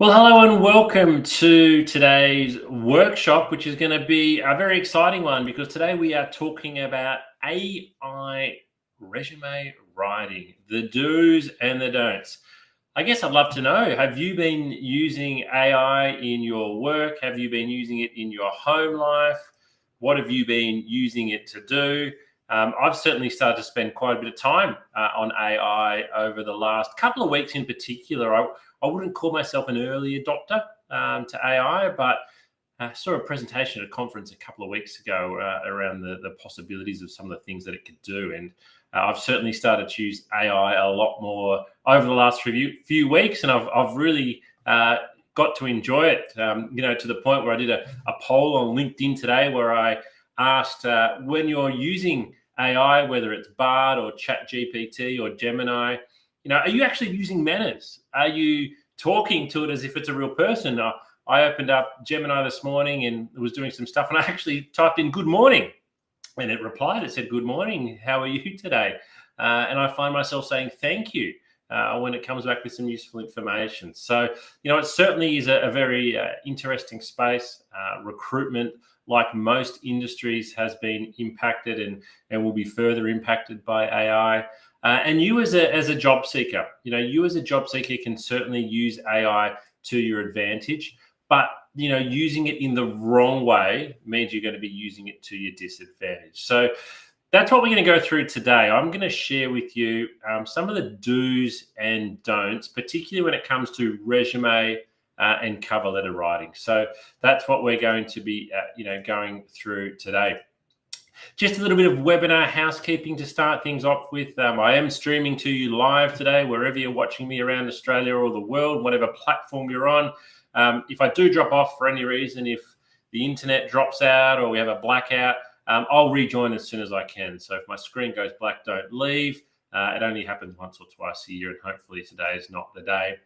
Well, hello and welcome to today's workshop, which is going to be a very exciting one because today we are talking about AI resume writing, the do's and the don'ts. I guess I'd love to know, have you been using AI in your work? Have you been using it in your home life? What have you been using it to do? I've certainly started to spend quite a bit of time on AI over the last couple of weeks in particular. I wouldn't call myself an early adopter to AI, but I saw a presentation at a conference a couple of weeks ago around the possibilities of some of the things that it could do. And I've certainly started to use AI a lot more over the last few weeks, and I've really got to enjoy it, to the point where I did a poll on LinkedIn today where I asked when you're using AI, whether it's Bard or ChatGPT or Gemini, are you actually using manners? Are you talking to it as if it's a real person? I opened up Gemini this morning and was doing some stuff, and I actually typed in "good morning," and it replied. It said, "Good morning. How are you today?" And I find myself saying "thank you" when it comes back with some useful information. So, it certainly is a very interesting space. Recruitment, like most industries, has been impacted and will be further impacted by AI. And you as a job seeker, you as a job seeker can certainly use AI to your advantage, but using it in the wrong way means you're going to be using it to your disadvantage. So that's what we're going to go through today. I'm going to share with you some of the do's and don'ts, particularly when it comes to resume and cover letter writing. So that's what we're going to be, going through today. Just a little bit of webinar housekeeping to start things off with. I am streaming to you live today, wherever you're watching me around Australia or the world, whatever platform you're on. If I do drop off for any reason, if the internet drops out or we have a blackout, I'll rejoin as soon as I can. So if my screen goes black, don't leave. It only happens once or twice a year, and hopefully today is not the day.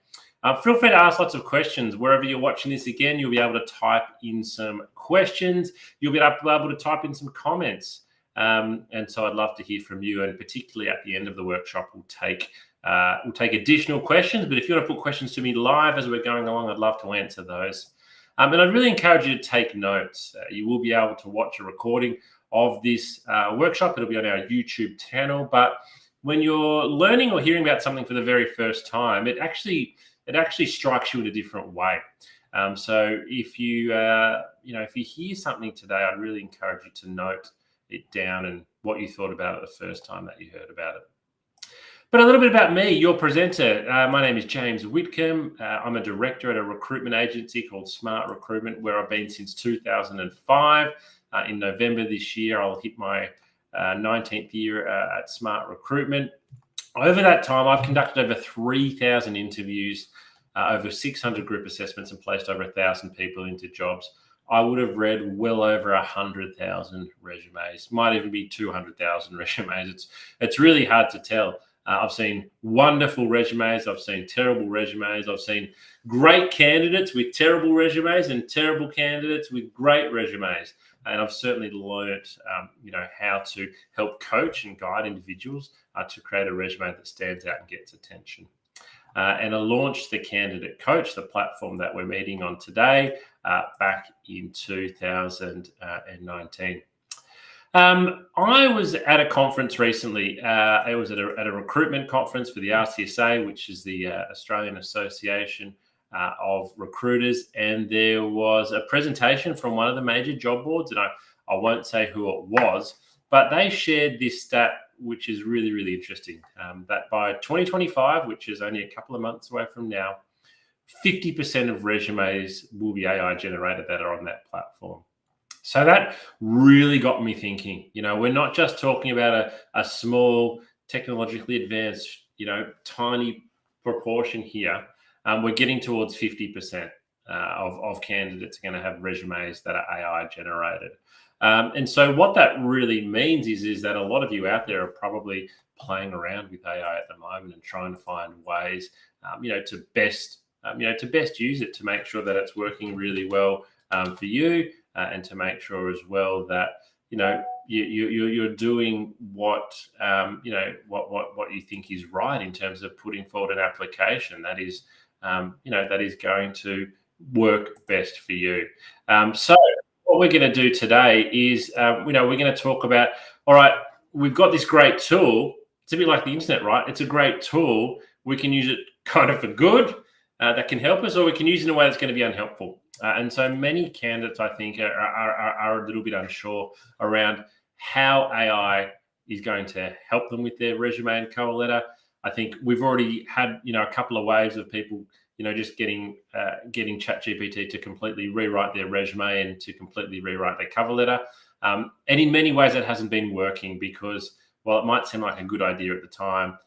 Feel free to ask lots of questions. Wherever you're watching this again, you'll be able to type in some questions. You'll be able to type in some comments. And so I'd love to hear from you. And particularly at the end of the workshop, we'll take additional questions. But if you want to put questions to me live as we're going along, I'd love to answer those. And I'd really encourage you to take notes. You will be able to watch a recording of this workshop. It'll be on our YouTube channel. But when you're learning or hearing about something for the very first time, it actually strikes you in a different way. So if you hear something today, I'd really encourage you to note it down and what you thought about it the first time that you heard about it. But a little bit about me, your presenter. My name is James Whitcomb. I'm a director at a recruitment agency called Smart Recruitment, where I've been since 2005. In November this year, I'll hit my 19th year at Smart Recruitment. Over that time, I've conducted over 3,000 interviews, over 600 group assessments, and placed over 1,000 people into jobs. I would have read well over 100,000 resumes, might even be 200,000 resumes. It's really hard to tell. I've seen wonderful resumes. I've seen terrible resumes. I've seen great candidates with terrible resumes and terrible candidates with great resumes. And I've certainly learned, how to help coach and guide individuals to create a resume that stands out and gets attention. And I launched the Candidate Coach, the platform that we're meeting on today, back in 2019. I was at a conference recently. It was at a recruitment conference for the RCSA, which is the Australian Association of Recruiters, and there was a presentation from one of the major job boards, and I won't say who it was, but they shared this stat, which is really, really interesting, that by 2025, which is only a couple of months away from now, 50% of resumes will be AI generated that are on that platform. So that really got me thinking. We're not just talking about a small, technologically advanced, tiny proportion here. We're getting towards 50% of candidates are going to have resumes that are AI generated. And so what that really means is that a lot of you out there are probably playing around with AI at the moment and trying to find ways, to best use it, to make sure that it's working really well for you, and to make sure as well that you're doing what you think is right in terms of putting forward an application that is that is going to work best for you. So what we're going to do today is, we're going to talk about, all right, we've got this great tool. It's a bit like the internet, right? It's a great tool. We can use it kind of for good, that can help us, or we can use it in a way that's going to be unhelpful. And so many candidates, I think, are a little bit unsure around how AI is going to help them with their resume and cover letter. I think we've already had, a couple of waves of people, just getting ChatGPT to completely rewrite their resume and to completely rewrite their cover letter. And in many ways, that hasn't been working because, while it might seem like a good idea at the time,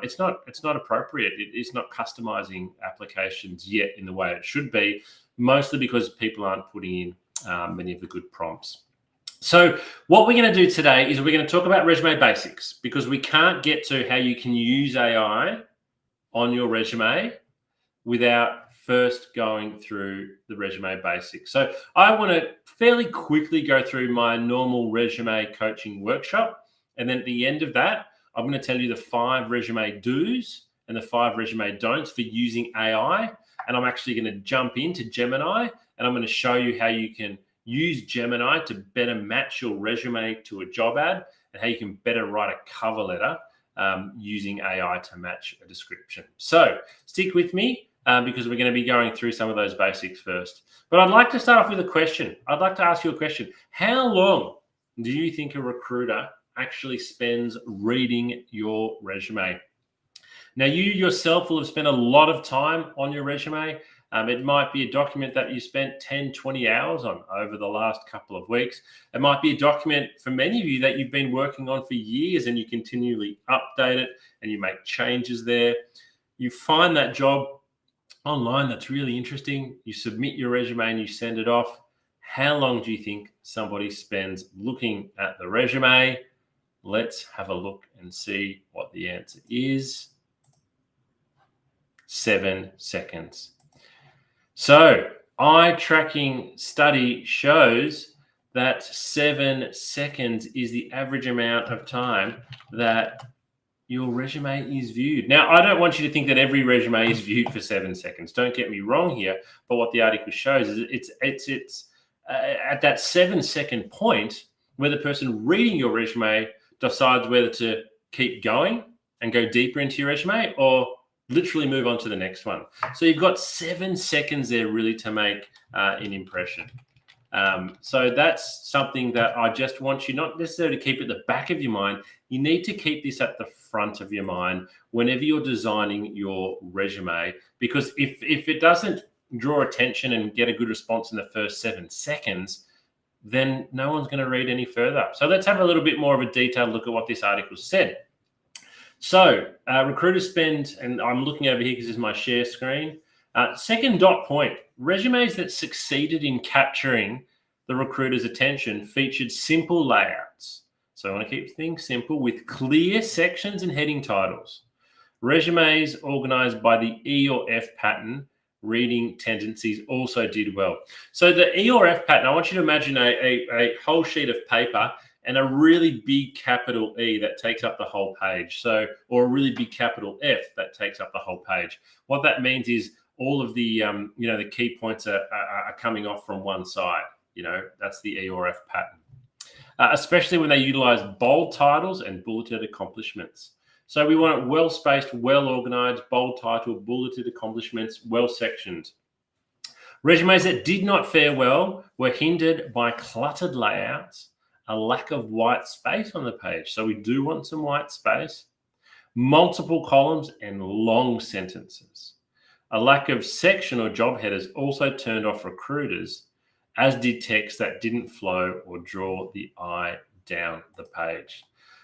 it's not appropriate. It's not customizing applications yet in the way it should be, mostly because people aren't putting in many of the good prompts. So what we're going to do today is we're going to talk about resume basics, because we can't get to how you can use AI on your resume without first going through the resume basics. So I want to fairly quickly go through my normal resume coaching workshop. And then at the end of that, I'm going to tell you the 5 resume do's and the 5 resume don'ts for using AI. And I'm actually going to jump into Gemini, and I'm going to show you how you can use Gemini to better match your resume to a job ad, and how you can better write a cover letter using AI to match a description. So stick with me because we're going to be going through some of those basics first. But I'd like to start off with a question. I'd like to ask you a question. How long do you think a recruiter actually spends reading your resume? Now, you yourself will have spent a lot of time on your resume. It might be a document that you spent 10, 20 hours on over the last couple of weeks. It might be a document for many of you that you've been working on for years, and you continually update it and you make changes there. You find that job online that's really interesting. You submit your resume and you send it off. How long do you think somebody spends looking at the resume? Let's have a look and see what the answer is. 7 seconds. So eye tracking study shows that 7 seconds is the average amount of time that your resume is viewed. Now, I don't want you to think that every resume is viewed for 7 seconds. Don't get me wrong here. But what the article shows is it's at that 7 second point where the person reading your resume decides whether to keep going and go deeper into your resume, or literally move on to the next one. So you've got 7 seconds there really to make an impression. So that's something that I just want you not necessarily to keep at the back of your mind. You need to keep this at the front of your mind whenever you're designing your resume, because if it doesn't draw attention and get a good response in the first 7 seconds, then no one's going to read any further. So let's have a little bit more of a detailed look at what this article said. So recruiters spend, and I'm looking over here because this is my share screen. Second dot point, resumes that succeeded in capturing the recruiter's attention featured simple layouts. So I want to keep things simple with clear sections and heading titles. Resumes organized by the E or F pattern reading tendencies also did well. So the E or F pattern, I want you to imagine a whole sheet of paper and a really big capital E that takes up the whole page. So, or a really big capital F that takes up the whole page. What that means is all of the, the key points are coming off from one side. That's the E or F pattern. Especially when they utilize bold titles and bulleted accomplishments. So we want it well-spaced, well-organized, bold title, bulleted accomplishments, well-sectioned. Resumes that did not fare well were hindered by cluttered layouts, a lack of white space on the page. So we do want some white space, multiple columns and long sentences. A lack of section or job headers also turned off recruiters, as did text that didn't flow or draw the eye down the page.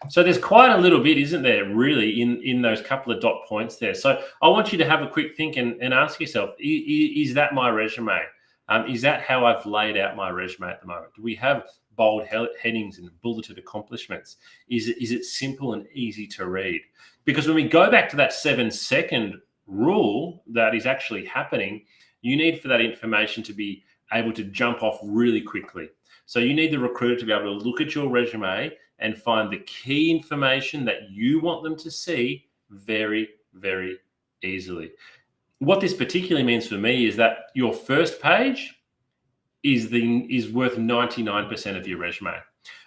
So there's quite a little bit, isn't there, really, in those couple of dot points there. So I want you to have a quick think and ask yourself, is that my resume? Is that how I've laid out my resume at the moment? Do we have bold headings and bulleted accomplishments? Is it simple and easy to read? Because when we go back to that 7 second rule that is actually happening, you need for that information to be able to jump off really quickly. So you need the recruiter to be able to look at your resume and find the key information that you want them to see very, very easily. what this particularly means for me is that your first page is worth 99% of your resume.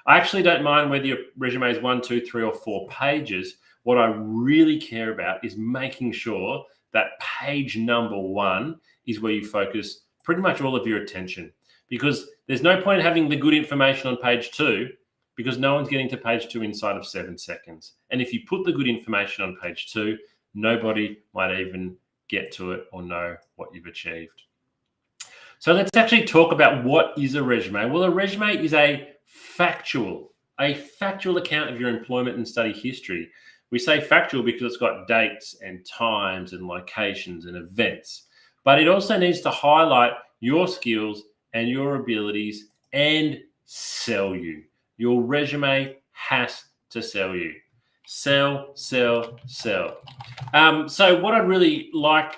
I actually don't mind whether your resume is 1, 2, 3, or 4 pages. What I really care about is making sure that page number 1 is where you focus pretty much all of your attention, because there's no point in having the good information on page 2 because no one's getting to page 2 inside of 7 seconds. And if you put the good information on page 2, nobody might even get to it or know what you've achieved. So let's actually talk about what is a resume. Well, a resume is a factual account of your employment and study history. We say factual because it's got dates and times and locations and events, but it also needs to highlight your skills and your abilities and sell you. Your resume has to sell you. Sell, sell, sell. So what I'd really like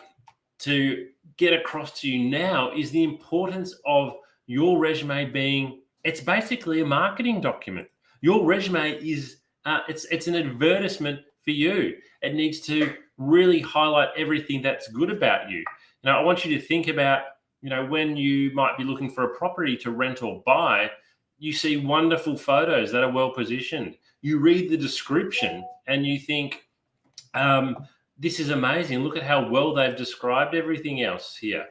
to get across to you now is the importance of your resume being, it's basically a marketing document. Your resume is, it's an advertisement for you. It needs to really highlight everything that's good about you. Now, I want you to think about, when you might be looking for a property to rent or buy, you see wonderful photos that are well positioned. You read the description and you think, this is amazing. Look at how well they've described everything else here.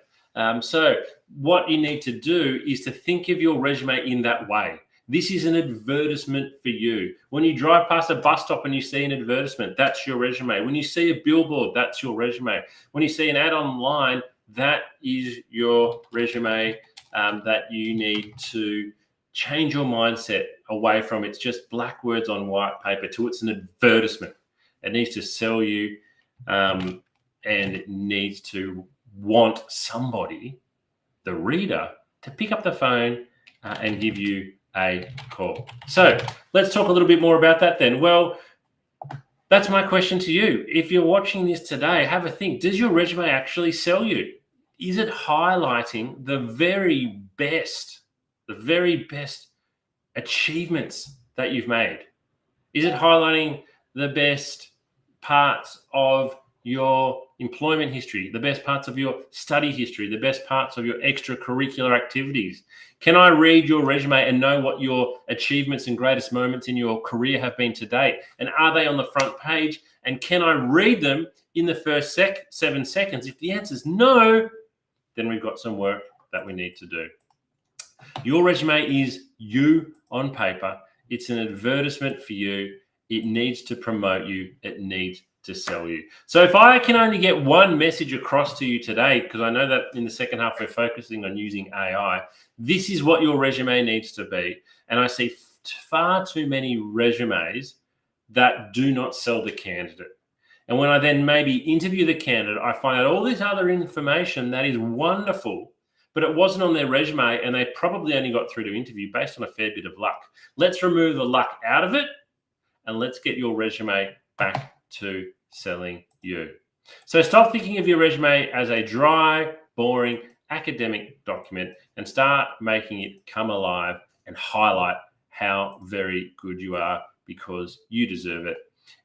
So what you need to do is to think of your resume in that way. This is an advertisement for you. When you drive past a bus stop and you see an advertisement, that's your resume. When you see a billboard, that's your resume. When you see an ad online, that is your resume that you need to change your mindset away from. It's just black words on white paper to it's an advertisement. It needs to sell you. And it needs to want somebody, the reader, to pick up the phone and give you a call. So let's talk a little bit more about that then. Well, that's my question to you. If you're watching this today, have a think. Does your resume actually sell you? Is it highlighting the very best achievements that you've made? Is it highlighting the best parts of your employment history, the best parts of your study history, the best parts of your extracurricular activities? Can I read your resume and know what your achievements and greatest moments in your career have been to date? And are they on the front page? And can I read them in the first 7 seconds? If the answer is no, then we've got some work that we need to do. Your resume is you on paper. It's an advertisement for you. It needs to promote you. It needs to sell you. So if I can only get one message across to you today, because I know that in the second half we're focusing on using AI, this is what your resume needs to be. And I see far too many resumes that do not sell the candidate. And when I then maybe interview the candidate, I find out all this other information that is wonderful, but it wasn't on their resume and they probably only got through to interview based on a fair bit of luck. Let's remove the luck out of it and let's get your resume back to selling you. So stop thinking of your resume as a dry, boring academic document and start making it come alive and highlight how very good you are, because you deserve it.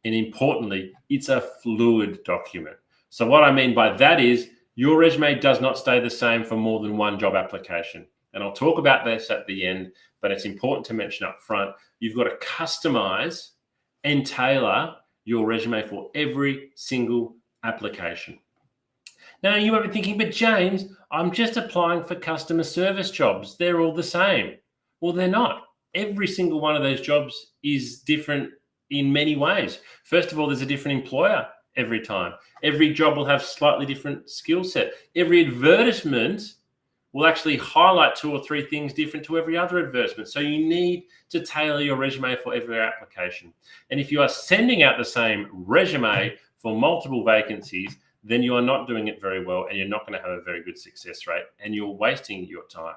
And importantly, it's a fluid document. So what I mean by that is your resume does not stay the same for more than one job application. And I'll talk about this at the end, but it's important to mention up front, you've got to customize and tailor your resume for every single application. Now, you might be thinking, but James, I'm just applying for customer service jobs. They're all the same. Well, they're not. Every single one of those jobs is different in many ways. First of all, there's a different employer every time. Every job will have slightly different skill set. Every advertisement will actually highlight 2 or 3 things different to every other advertisement. So you need to tailor your resume for every application. And if you are sending out the same resume for multiple vacancies, then you are not doing it very well and you're not going to have a very good success rate and you're wasting your time.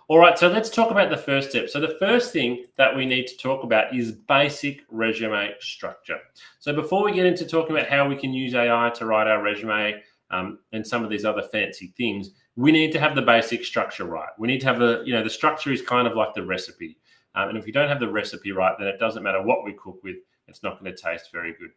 All right, so let's talk about the first step. So the first thing that we need to talk about is basic resume structure. So before we get into talking about how we can use AI to write our resume and some of these other fancy things, we need to have the basic structure right. We need to have the structure is kind of like the recipe. And if you don't have the recipe right, then it doesn't matter what we cook with, it's not going to taste very good.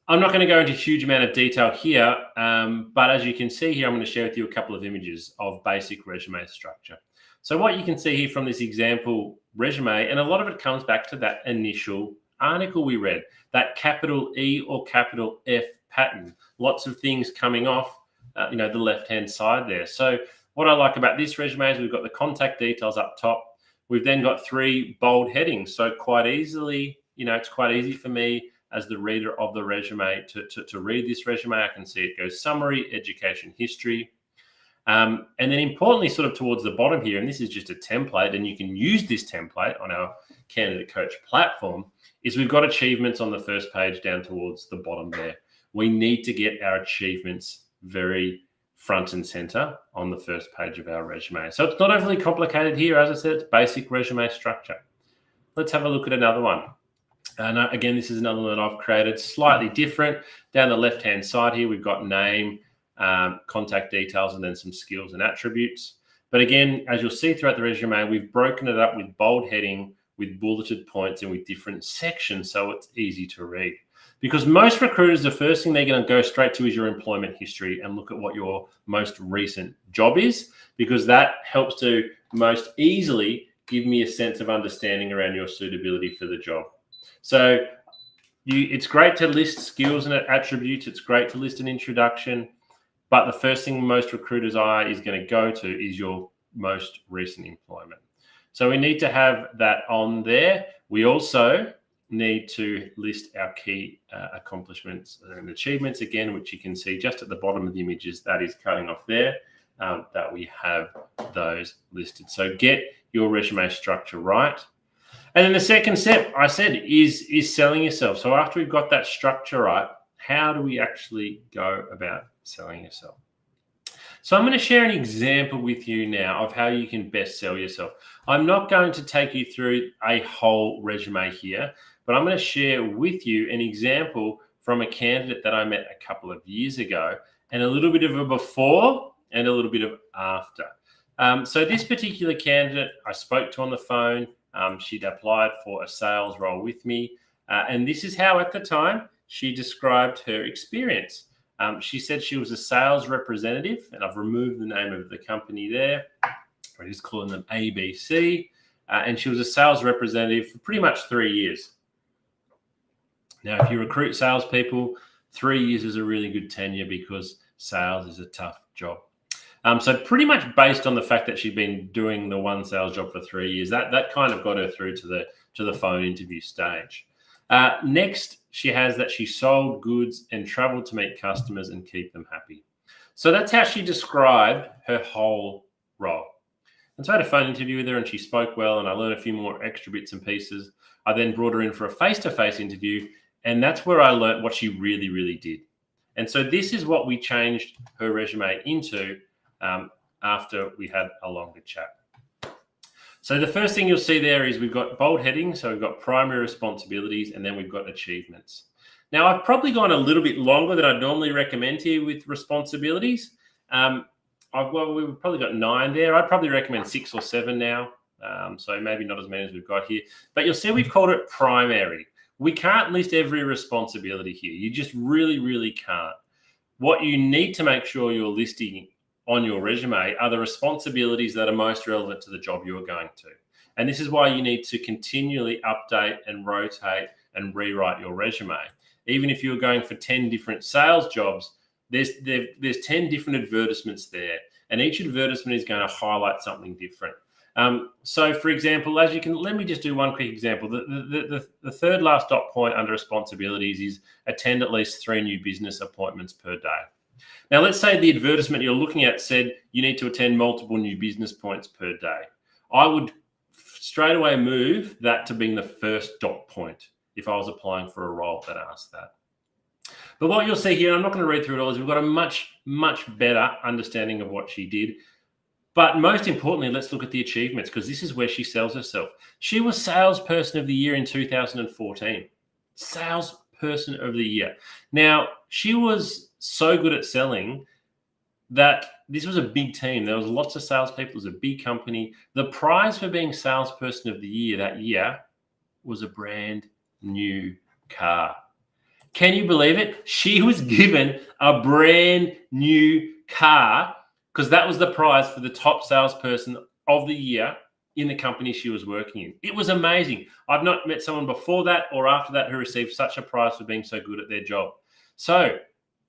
I'm not going to go into a huge amount of detail here, but as you can see here, I'm going to share with you a couple of images of basic resume structure. So what you can see here from this example resume, and a lot of it comes back to that initial article we read, that capital E or capital F pattern, lots of things coming off, the left-hand side there. So what I like about this resume is we've got the contact details up top. We've then got 3 bold headings. So quite easily, it's quite easy for me as the reader of the resume to read this resume. I can see it goes summary, education history. And then importantly, sort of towards the bottom here, and this is just a template, and you can use this template on our Candidate Coach platform, is we've got achievements on the first page down towards the bottom there. We need to get our achievements very front and center on the first page of our resume. So it's not overly complicated here. As I said, it's basic resume structure. Let's have a look at another one. And again, this is another one that I've created slightly different. Down the left-hand side here, we've got name, contact details, and then some skills and attributes. But again, as you'll see throughout the resume, we've broken it up with bold heading, with bulleted points, and with different sections, so it's easy to read. Because most recruiters, the first thing they're going to go straight to is your employment history and look at what your most recent job is, because that helps to most easily give me a sense of understanding around your suitability for the job. So it's great to list skills and attributes. It's great to list an introduction. But the first thing most recruiters' eye is going to go to is your most recent employment. So we need to have that on there. We also need to list our key accomplishments and achievements again, which you can see just at the bottom of the images. That is cutting off there, that we have those listed. So get your resume structure right. And then the second step, I said, is selling yourself. So after we've got that structure right, how do we actually go about selling yourself? So I'm going to share an example with you now of how you can best sell yourself. I'm not going to take you through a whole resume here, but I'm going to share with you an example from a candidate that I met a couple of years ago, and a little bit of a before and a little bit of after. So this particular candidate I spoke to on the phone. She'd applied for a sales role with me. And this is how, at the time, she described her experience. She said she was a sales representative, and I've removed the name of the company there. We're just calling them ABC. And she was a sales representative for pretty much 3 years. Now, if you recruit salespeople, 3 years is a really good tenure because sales is a tough job. So pretty much based on the fact that she'd been doing the one sales job for 3 years, that kind of got her through to the phone interview stage. Next, she has that she sold goods and traveled to meet customers and keep them happy. So that's how she described her whole role. And so I had a phone interview with her, and she spoke well, and I learned a few more extra bits and pieces. I then brought her in for a face-to-face interview, and that's where I learned what she really, really did. And so this is what we changed her resume into after we had a longer chat. So the first thing you'll see there is we've got bold headings. So we've got primary responsibilities, and then we've got achievements. Now, I've probably gone a little bit longer than I'd normally recommend here with responsibilities. We've probably got 9 there. I'd probably recommend 6 or 7 now. So maybe not as many as we've got here. But you'll see we've called it primary. We can't list every responsibility here. You just really, really can't. What you need to make sure you're listing on your resume are the responsibilities that are most relevant to the job you are going to. And this is why you need to continually update and rotate and rewrite your resume. Even if you're going for 10 different sales jobs, there's 10 different advertisements there, and each advertisement is going to highlight something different. So for example, let me just do one quick example. The third last dot point under responsibilities is attend at least 3 new business appointments per day. Now, let's say the advertisement you're looking at said you need to attend multiple new business points per day. I would straight away move that to being the first dot point if I was applying for a role that asked that. But what you'll see here, I'm not going to read through it all, is we've got a much, much better understanding of what she did. But most importantly, let's look at the achievements, because this is where she sells herself. She was Salesperson of the Year in 2014. Salesperson of the Year. Now, she was so good at selling that this was a big team. There was lots of salespeople. It was a big company. The prize for being Salesperson of the Year that year was a brand new car. Can you believe it? She was given a brand new car because that was the prize for the top salesperson of the year in the company she was working in. It was amazing. I've not met someone before that or after that who received such a prize for being so good at their job. So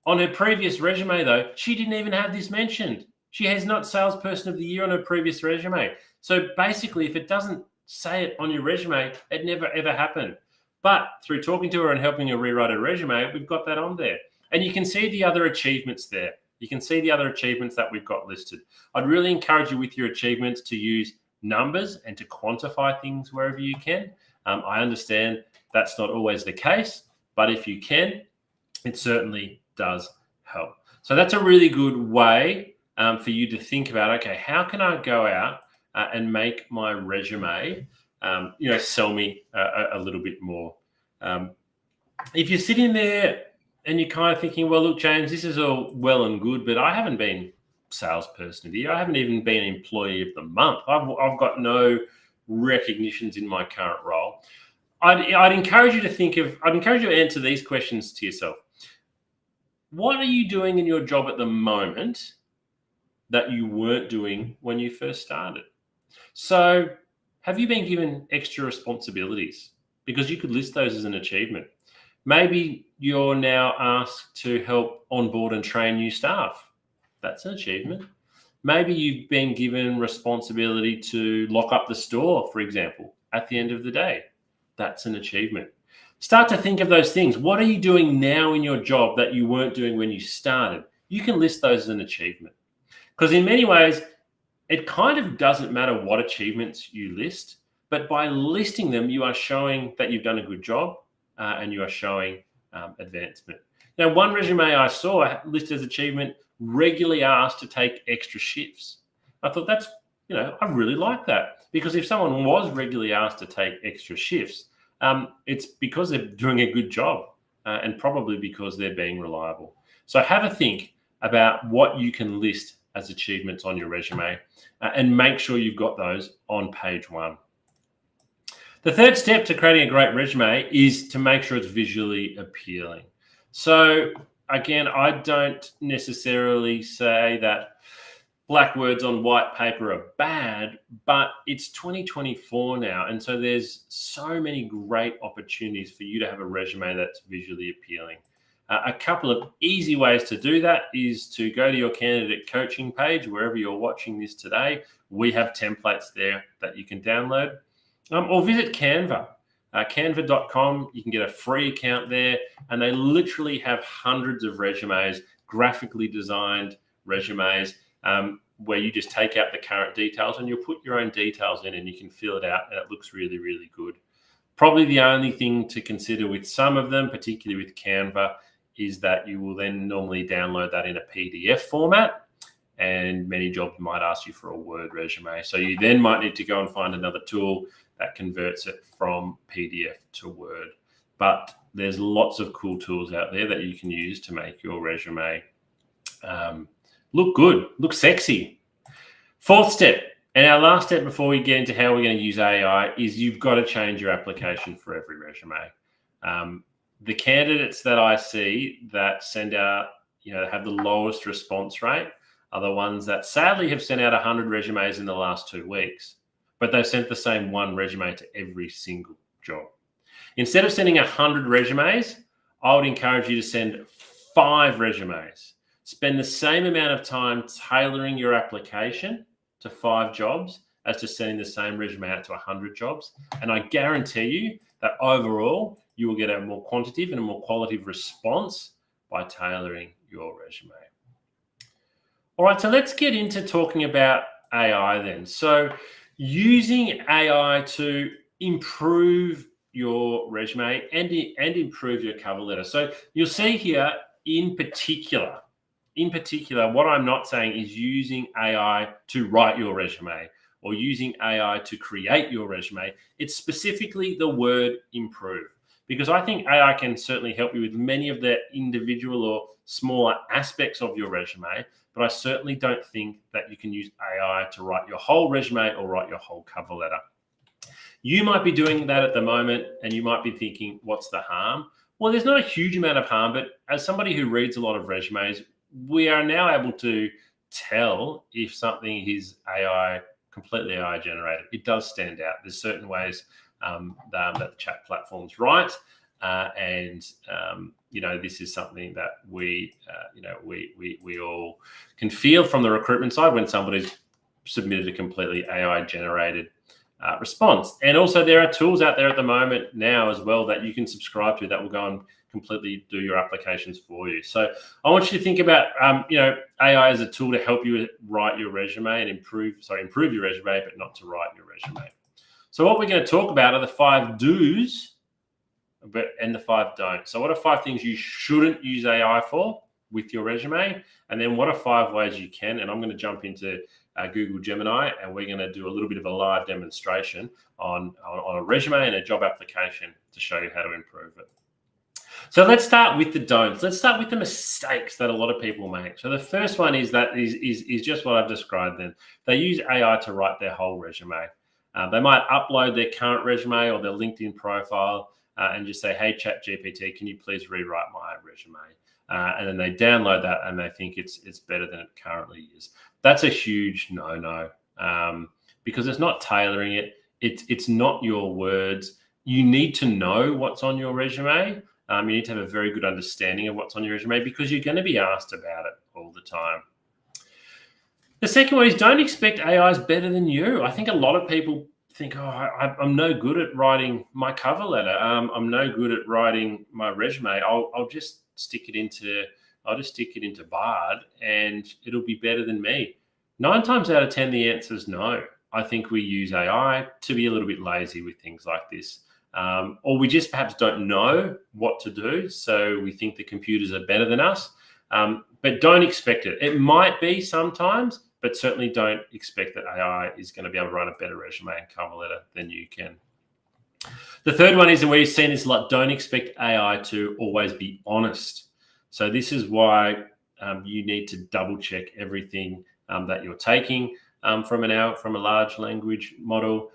on her previous resume, though, she didn't even have this mentioned. She has not salesperson of the year on her previous resume. So basically, if it doesn't say it on your resume, it never, ever happened. But through talking to her and helping her rewrite her resume, we've got that on there. And you can see the other achievements there. You can see the other achievements that we've got listed. I'd really encourage you with your achievements to use numbers and to quantify things wherever you can. I understand that's not always the case, but if you can, it certainly does help. So that's a really good way for you to think about, okay, how can I go out and make my resume, sell me a little bit more. If you're sitting there and you're kind of thinking, well, look, James, this is all well and good, but I haven't been salesperson of the year. I haven't even been employee of the month. I've got no recognitions in my current role. I'd encourage you to answer these questions to yourself. What are you doing in your job at the moment that you weren't doing when you first started? So have you been given extra responsibilities? Because you could list those as an achievement. Maybe you're now asked to help onboard and train new staff. That's an achievement. Maybe you've been given responsibility to lock up the store, for example, at the end of the day. That's an achievement. Start to think of those things. What are you doing now in your job that you weren't doing when you started? You can list those as an achievement. Because in many ways, it kind of doesn't matter what achievements you list, but by listing them, you are showing that you've done a good job and you are showing advancement. Now, one resume I saw listed as achievement, regularly asked to take extra shifts. I thought I really like that, because if someone was regularly asked to take extra shifts, it's because they're doing a good job and probably because they're being reliable. So have a think about what you can list as achievements on your resume and make sure you've got those on page 1. The third step to creating a great resume is to make sure it's visually appealing. So again, I don't necessarily say that black words on white paper are bad, but it's 2024 now. And so there's so many great opportunities for you to have a resume that's visually appealing. A couple of easy ways to do that is to go to your candidate coaching page, wherever you're watching this today. We have templates there that you can download, or visit Canva. Canva.com, you can get a free account there, and they literally have hundreds of resumes, graphically designed resumes, where you just take out the current details and you'll put your own details in and you can fill it out, and it looks really, really good. Probably the only thing to consider with some of them, particularly with Canva, is that you will then normally download that in a PDF format, and many jobs might ask you for a Word resume. So you then might need to go and find another tool that converts it from PDF to Word. But there's lots of cool tools out there that you can use to make your resume look good, look sexy. Fourth step, and our last step before we get into how we're going to use AI, is you've got to change your application for every resume. The candidates that I see that send out, have the lowest response rate are the ones that sadly have sent out 100 resumes in the last 2 weeks, but they've sent the same one resume to every single job. Instead of sending 100 resumes, I would encourage you to send 5 resumes. Spend the same amount of time tailoring your application to 5 jobs as to sending the same resume out to 100 jobs. And I guarantee you that overall, you will get a more quantitative and a more qualitative response by tailoring your resume. All right, so let's get into talking about AI then. So using AI to improve your resume and improve your cover letter. So you'll see here in particular, what I'm not saying is using AI to write your resume or using AI to create your resume. It's specifically the word improve, because I think AI can certainly help you with many of the individual or smaller aspects of your resume, but I certainly don't think that you can use AI to write your whole resume or write your whole cover letter. You might be doing that at the moment and you might be thinking, what's the harm? Well, there's not a huge amount of harm, but as somebody who reads a lot of resumes, we are now able to tell if something is completely AI generated. It does stand out. There's certain ways that the chat platforms write, and this is something that we all can feel from the recruitment side when somebody's submitted a completely AI generated response. And also there are tools out there at the moment now as well that you can subscribe to that will go and completely do your applications for you. So I want you to think about AI as a tool to help you write your resume and improve your resume, but not to write your resume. So what we're going to talk about are the 5 do's and the 5 don'ts. So what are 5 things you shouldn't use AI for with your resume? And then what are 5 ways you can? And I'm going to jump into Google Gemini, and we're going to do a little bit of a live demonstration on a resume and a job application to show you how to improve it. So let's start with the don'ts. Let's start with the mistakes that a lot of people make. So the first one is just what I've described then. They use AI to write their whole resume. They might upload their current resume or their LinkedIn profile and just say, hey, ChatGPT, can you please rewrite my resume? And then they download that and they think it's better than it currently is. That's a huge no-no because it's not tailoring it. It's not your words. You need to know what's on your resume. You need to have a very good understanding of what's on your resume because you're going to be asked about it all the time. The second one is don't expect AI is better than you. I think a lot of people think, I'm no good at writing my cover letter. I'm no good at writing my resume. I'll just stick it into Bard and it'll be better than me. 9 times out of 10, the answer is no. I think we use AI to be a little bit lazy with things like this. Or we just perhaps don't know what to do. So we think the computers are better than us, but don't expect it. It might be sometimes, but certainly don't expect that AI is going to be able to write a better resume and cover letter than you can. The third one is, and we've seen this a lot, don't expect AI to always be honest. So this is why you need to double check everything that you're taking from a large language model.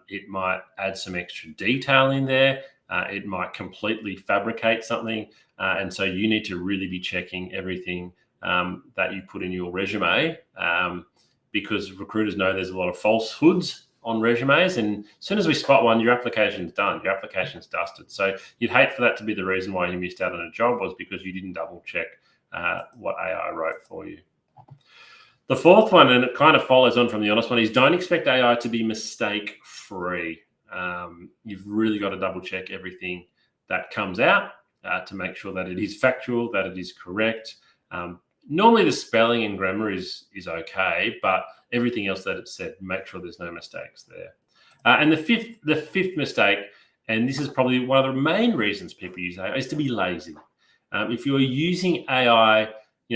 It might add some extra detail in there. It might completely fabricate something. And so you need to really be checking everything that you put in your resume because recruiters know there's a lot of falsehoods on resumes. And as soon as we spot one, your application's done. Your application's dusted. So you'd hate for that to be the reason why you missed out on a job was because you didn't double check what AI wrote for you. The fourth one, and it kind of follows on from the honest one, is don't expect AI to be mistake-free. You've really got to double check everything that comes out to make sure that it is factual, that it is correct. Normally the spelling and grammar is okay, but everything else that it said, make sure there's no mistakes there. And the fifth mistake, and this is probably one of the main reasons people use AI, is to be lazy. If you're using AI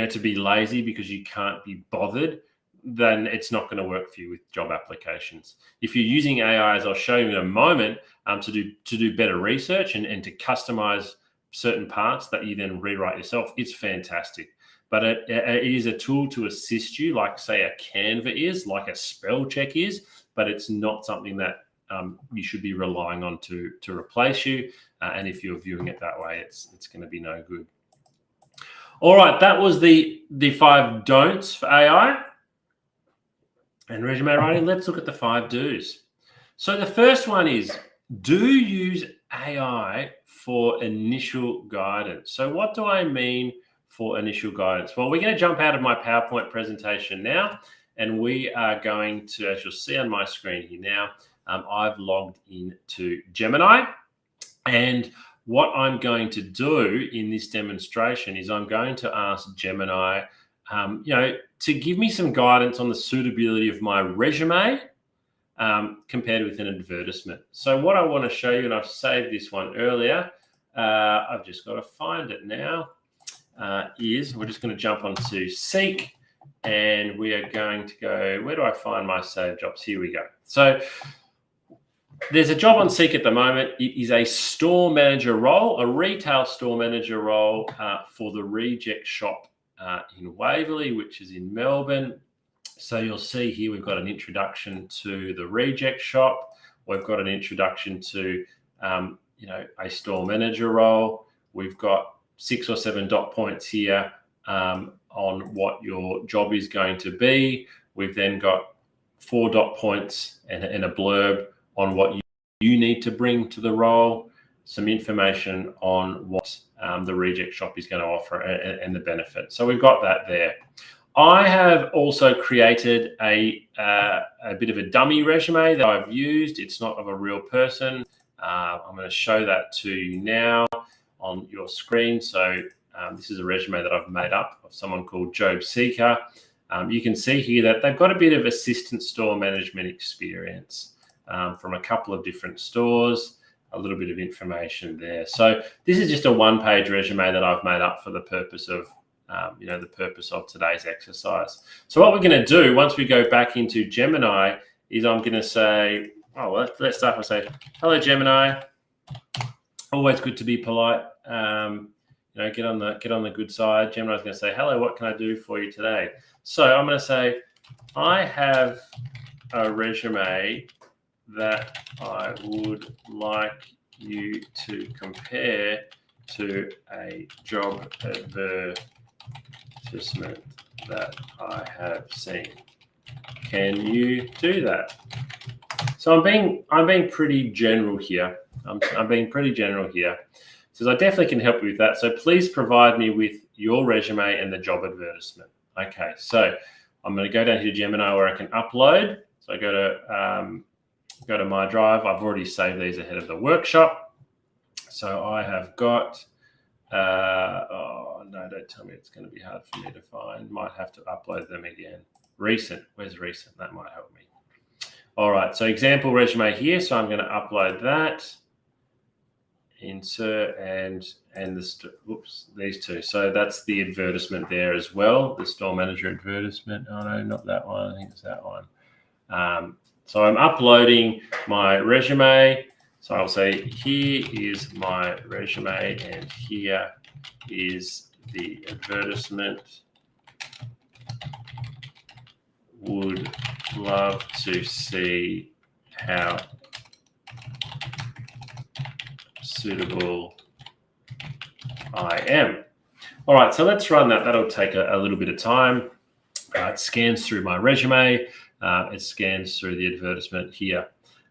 to be lazy because you can't be bothered, then it's not going to work for you with job applications. If you're using AI, as I'll show you in a moment, to do better research and to customize certain parts that you then rewrite yourself, it's fantastic. But it is a tool to assist you, like say a Canva is, like a spell check is, but it's not something that you should be relying on to replace you. And if you're viewing it that way, it's going to be no good. All right, that was the 5 don'ts for AI and resume writing. Let's look at the 5 do's. So the first one is, do use AI for initial guidance. So what do I mean for initial guidance? Well, we're going to jump out of my PowerPoint presentation now, and we are going to, as you'll see on my screen here now, I've logged into Gemini, and what I'm going to do in this demonstration is I'm going to ask Gemini, to give me some guidance on the suitability of my resume compared with an advertisement. So what I want to show you, and I've saved this one earlier, I've just got to find it now, is we're just going to jump onto Seek, and we are going to go, where do I find my saved jobs? Here we go. So there's a job on Seek at the moment. It is a store manager role, a retail store manager role for the Reject Shop in Waverley, which is in Melbourne. So you'll see here we've got an introduction to the Reject Shop. We've got an introduction to, a store manager role. We've got 6 or 7 dot points here on what your job is going to be. We've then got 4 dot points and a blurb on what you need to bring to the role, some information on what the Reject Shop is going to offer and the benefit. So we've got that there. I have also created a bit of a dummy resume that I've used. It's not of a real person. I'm going to show that to you now on your screen. So this is a resume that I've made up of someone called Job Seeker. You can see here that they've got a bit of assistant store management experience from a couple of different stores, a little bit of information there. So this is just a one-page resume that I've made up for the purpose of the purpose of today's exercise. So what we're going to do once we go back into Gemini is I'm going to say, let's start by saying, hello, Gemini. Always good to be polite. Get on the good side. Gemini's going to say, hello, what can I do for you today? So I'm going to say, I have a resume that I would like you to compare to a job advertisement that I have seen. Can you do that? So I'm being pretty general here. I'm being pretty general here. So I definitely can help you with that. So please provide me with your resume and the job advertisement. Okay, so I'm going to go down here to Gemini where I can upload. So I go to my drive. I've already saved these ahead of the workshop. So I have got, no, don't tell me it's going to be hard for me to find. Might have to upload them again. Recent, where's recent? That might help me. All right, so example resume here. So I'm going to upload that. Insert and these two. So that's the advertisement there as well, the store manager advertisement. Oh no, not that one. I think it's that one. So I'm uploading my resume. So I'll say, here is my resume and here is the advertisement. Would love to see how suitable I am. All right, so let's run that. That'll take a little bit of time. It scans through my resume. It scans through the advertisement here.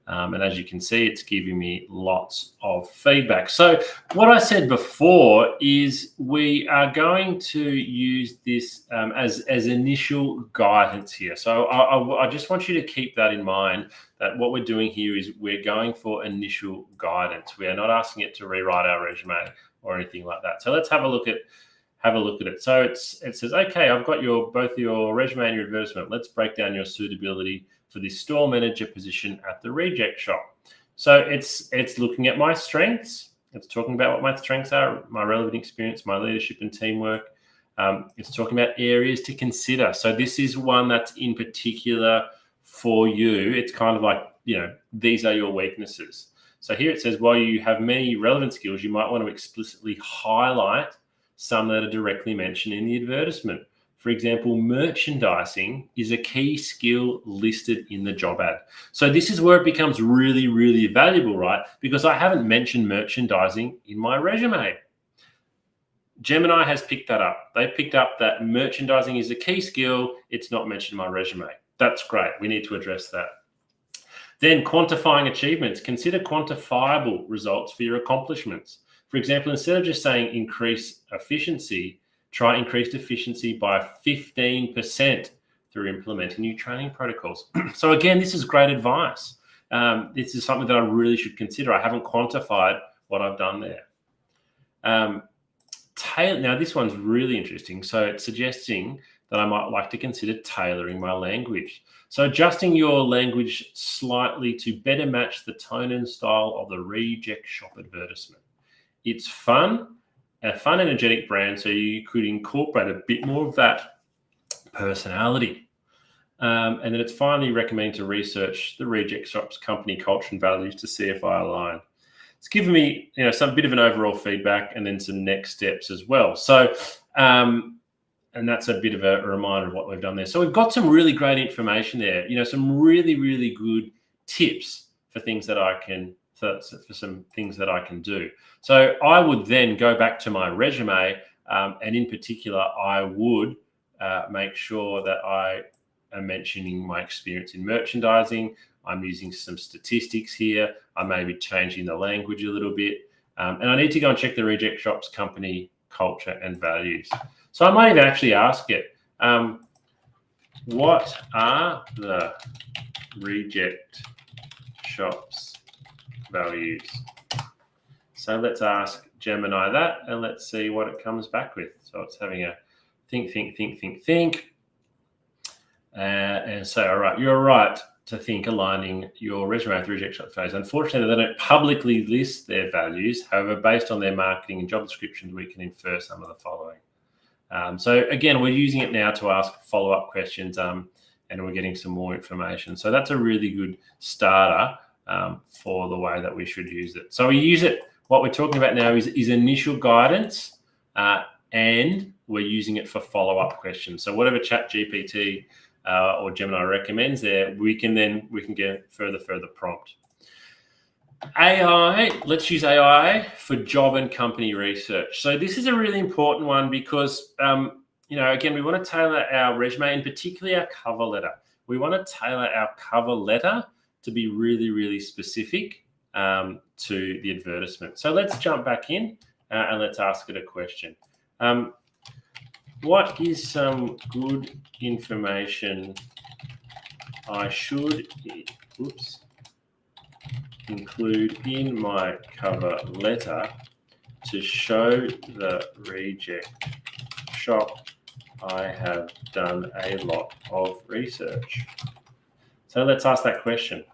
And as you can see, it's giving me lots of feedback. So what I said before is we are going to use this as initial guidance here. So I just want you to keep that in mind, that what we're doing here is we're going for initial guidance. We are not asking it to rewrite our resume or anything like that. So let's have a look at it. So it says, okay, I've got both your resume and your advertisement. Let's break down your suitability for this store manager position at the Reject Shop. So it's looking at my strengths. It's talking about what my strengths are, my relevant experience, my leadership and teamwork. It's talking about areas to consider. So this is one that's in particular for you. It's kind of like, these are your weaknesses. So here it says, while you have many relevant skills, you might want to explicitly highlight some that are directly mentioned in the advertisement. For example, merchandising is a key skill listed in the job ad. So this is where it becomes really, really valuable, right? Because I haven't mentioned merchandising in my resume. Gemini has picked that up. They've picked up that merchandising is a key skill. It's not mentioned in my resume. That's great. We need to address that. Then quantifying achievements. Consider quantifiable results for your accomplishments. For example, instead of just saying increase efficiency, try increased efficiency by 15% through implementing new training protocols. So again, this is great advice. This is something that I really should consider. I haven't quantified what I've done there. Now, this one's really interesting. So it's suggesting that I might like to consider tailoring my language. So adjusting your language slightly to better match the tone and style of the Reject Shop advertisement. It's fun, a fun, energetic brand, so you could incorporate a bit more of that personality. And then it's finally recommending to research the Reject Shop's company culture and values to see if I align. It's given me, some bit of an overall feedback and then some next steps as well. So, and that's a bit of a reminder of what we've done there. So we've got some really great information there. Some really, really good tips for things that I can for some things that I can do. So I would then go back to my resume, and in particular, I would make sure that I am mentioning my experience in merchandising. I'm using some statistics here. I may be changing the language a little bit. And I need to go and check the Reject Shop's company culture and values. So I might even actually ask it, what are the Reject Shop's values? So let's ask Gemini that, and let's see what it comes back with. So it's having a think. And so, all right, you're right to think aligning your resume with Reject Shop's values. Unfortunately, they don't publicly list their values. However, based on their marketing and job descriptions, we can infer some of the following. So again, we're using it now to ask follow-up questions, and we're getting some more information. So that's a really good starter for the way that we should use it. So we use it. What we're talking about now is initial guidance, and we're using it for follow-up questions. So whatever ChatGPT or Gemini recommends there, we can get further prompt. AI, let's use AI for job and company research. So this is a really important one because, again, we want to tailor our resume and particularly our cover letter. We want to tailor our cover letter to be really, really specific to the advertisement. So let's jump back in and let's ask it a question. What is some good information I should include in my cover letter to show the Reject Shop I have done a lot of research? So let's ask that question,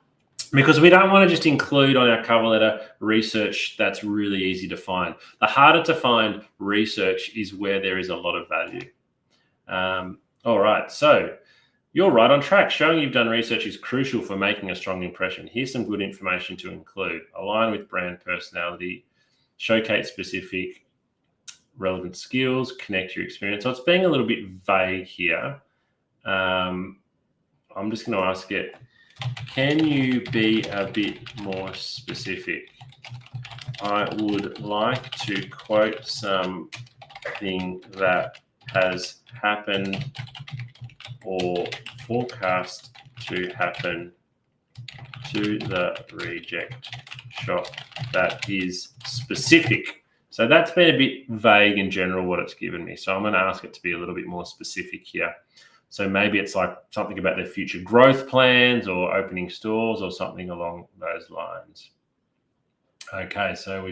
because we don't want to just include on our cover letter research that's really easy to find. The harder to find research is where there is a lot of value. All right, so you're right on track. Showing you've done research is crucial for making a strong impression. Here's some good information to include. Align with brand personality, showcase specific relevant skills, connect your experience. So it's being a little bit vague here. I'm just going to ask it, can you be a bit more specific? I would like to quote something that has happened or forecast to happen to the Reject Shop that is specific. So that's been a bit vague in general what it's given me. So I'm going to ask it to be a little bit more specific here. So maybe it's like something about their future growth plans or opening stores or something along those lines. Okay, so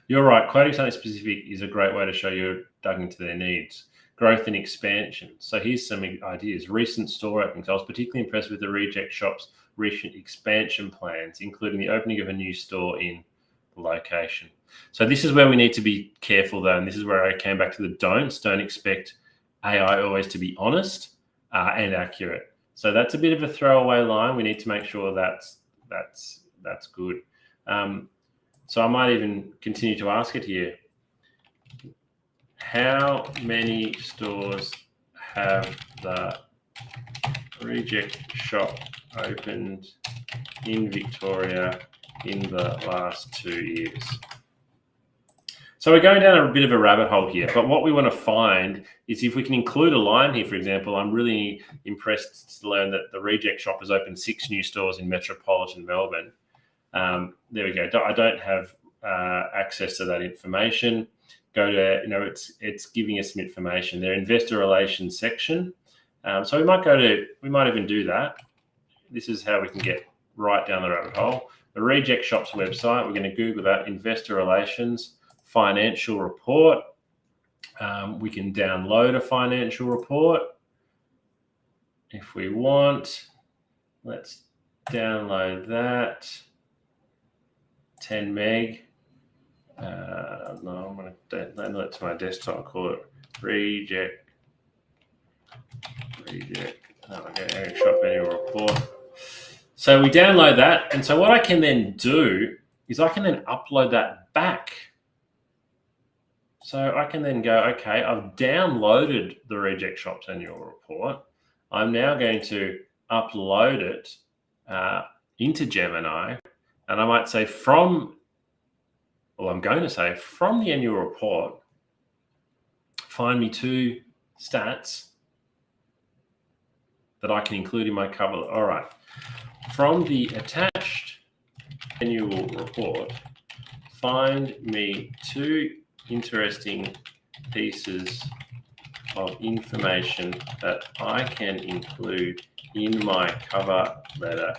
you're right. Quoting something specific is a great way to show you're dug into their needs. Growth and expansion. So here's some ideas. Recent store openings. I was particularly impressed with the Reject Shop's recent expansion plans, including the opening of a new store in the location. So this is where we need to be careful, though, and this is where I came back to the don'ts. Don't expect AI always to be honest and accurate. So that's a bit of a throwaway line. We need to make sure that's good. So I might even continue to ask it here. How many stores have the Reject Shop opened in Victoria in the last 2 years? So we're going down a bit of a rabbit hole here, but what we want to find is if we can include a line here. For example, I'm really impressed to learn that the Reject Shop has opened 6 new stores in metropolitan Melbourne. There we go. I don't have access to that information. Go to, it's giving us some information. Their investor relations section. So we might even do that. This is how we can get right down the rabbit hole. The Reject Shop's website, we're going to Google that, investor relations, financial report. We can download a financial report if we want. Let's download that. 10 meg. No, I'm going to download it to my desktop. Call it Reject. Okay, Shop annual report. So we download that, and so what I can then do is I can then upload that back. So I can then go, okay, I've downloaded the Reject Shop's annual report. I'm now going to upload it into Gemini, And I might say I'm going to say from the annual report, find me 2 stats that I can include in my cover. All right. From the attached annual report, find me 2 interesting pieces of information that I can include in my cover letter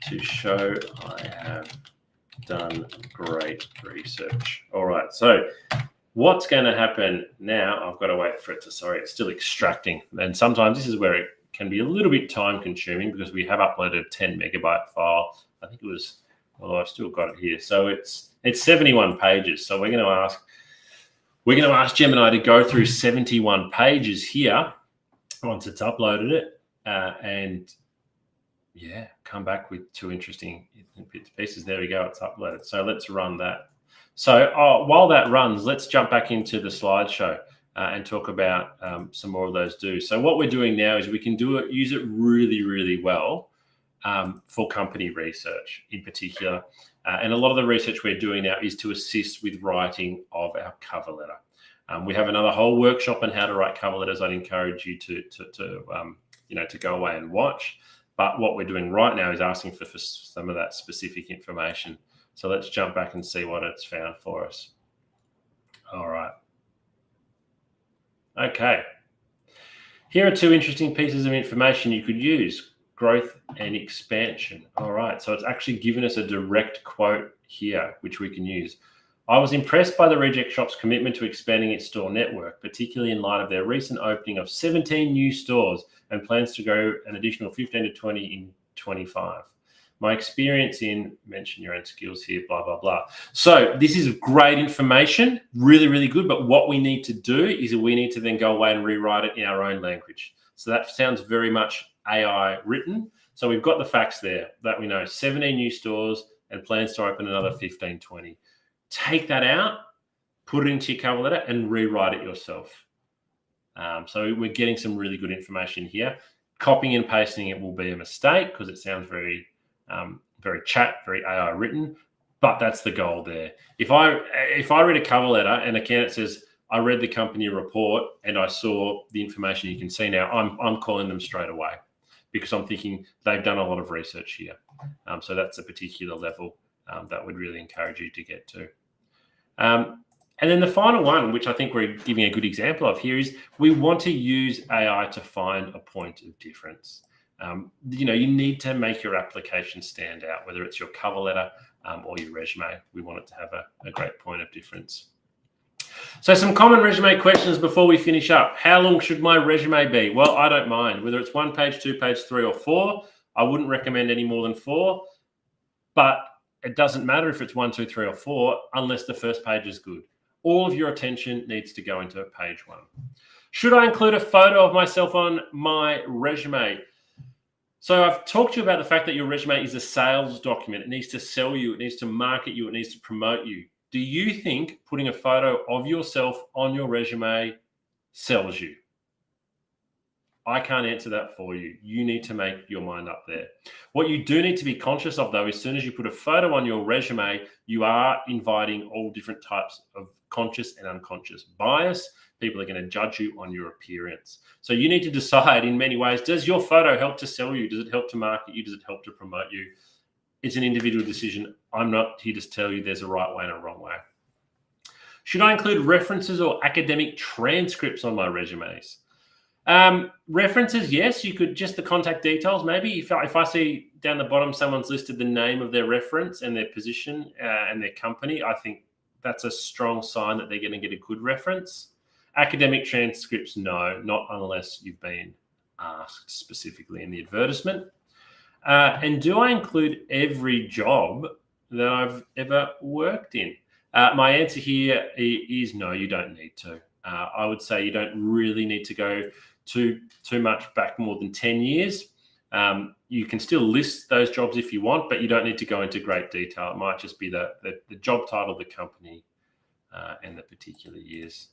to show I have done great research. All right, so what's going to happen now? I've got to wait for it to, sorry, it's still extracting. And sometimes this is where it can be a little bit time consuming because we have uploaded a 10 megabyte file. I think it was, although I've still got it here. So it's 71 pages. So we're going to ask Gemini to go through 71 pages here once it's uploaded it, and yeah, come back with 2 interesting pieces. There we go, it's uploaded. So let's run that. So while that runs, let's jump back into the slideshow and talk about some more of those do's. So what we're doing now is we can use it really, really well for company research in particular. And a lot of the research we're doing now is to assist with writing of our cover letter. We have another whole workshop on how to write cover letters. I'd encourage you to go away and watch. But what we're doing right now is asking for some of that specific information. So let's jump back and see what it's found for us. All right. Okay. Here are 2 interesting pieces of information you could use: growth and expansion. All right. So it's actually given us a direct quote here, which we can use. I was impressed by the Reject Shop's commitment to expanding its store network, particularly in light of their recent opening of 17 new stores and plans to go an additional 15 to 20 in 25. My experience in, mention your own skills here, blah, blah, blah. So this is great information, really, really good. But what we need to do is we need to then go away and rewrite it in our own language. So that sounds very much AI written. So we've got the facts there that we know 17 new stores and plans to open another 15, 20. Take that out, put it into your cover letter and rewrite it yourself. So we're getting some really good information here. Copying and pasting it will be a mistake because it sounds very very AI written, but that's the goal there. If I read a cover letter and a candidate says, I read the company report and I saw the information you can see now, I'm calling them straight away because I'm thinking they've done a lot of research here. So that's a particular level that would really encourage you to get to. And then the final one, which I think we're giving a good example of here, is we want to use AI to find a point of difference. You need to make your application stand out, whether it's your cover letter or your resume. We want it to have a great point of difference. So some common resume questions before we finish up. How long should my resume be? Well, I don't mind. Whether it's 1 page, 2 page, 3 or 4, I wouldn't recommend any more than 4. But it doesn't matter if it's 1, 2, 3 or 4 unless the first page is good. All of your attention needs to go into page 1. Should I include a photo of myself on my resume? So I've talked to you about the fact that your resume is a sales document. It needs to sell you. It needs to market you. It needs to promote you. Do you think putting a photo of yourself on your resume sells you? I can't answer that for you. You need to make your mind up there. What you do need to be conscious of, though, as soon as you put a photo on your resume, you are inviting all different types of conscious and unconscious bias. People are going to judge you on your appearance. So you need to decide in many ways, does your photo help to sell you? Does it help to market you? Does it help to promote you? It's an individual decision. I'm not here to tell you there's a right way and a wrong way. Should I include references or academic transcripts on my resumes? References, yes. You could just the contact details. Maybe if I see down the bottom someone's listed the name of their reference and their position and their company, I think that's a strong sign that they're going to get a good reference. Academic transcripts, no, not unless you've been asked specifically in the advertisement. And do I include every job that I've ever worked in? My answer here is no, you don't need to. I would say you don't really need to go too much back more than 10 years. You can still list those jobs if you want, but you don't need to go into great detail. It might just be the job title, the company, and the particular years.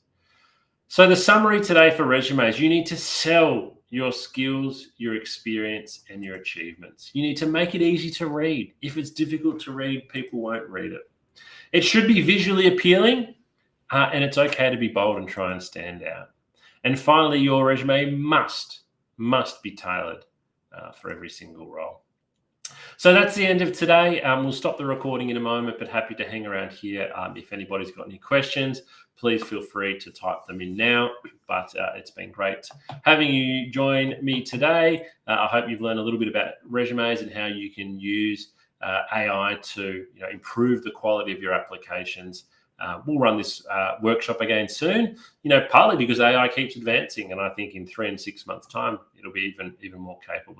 So the summary today for resumes, you need to sell your skills, your experience, and your achievements. You need to make it easy to read. If it's difficult to read, people won't read it. It should be visually appealing, and it's okay to be bold and try and stand out. And finally, your resume must be tailored for every single role. So that's the end of today. We'll stop the recording in a moment, but happy to hang around here. If anybody's got any questions, please feel free to type them in now. But it's been great having you join me today. I hope you've learned a little bit about resumes and how you can use AI to improve the quality of your applications. We'll run this workshop again soon, partly because AI keeps advancing, and I think in 3 and 6 months' time, it'll be even more capable.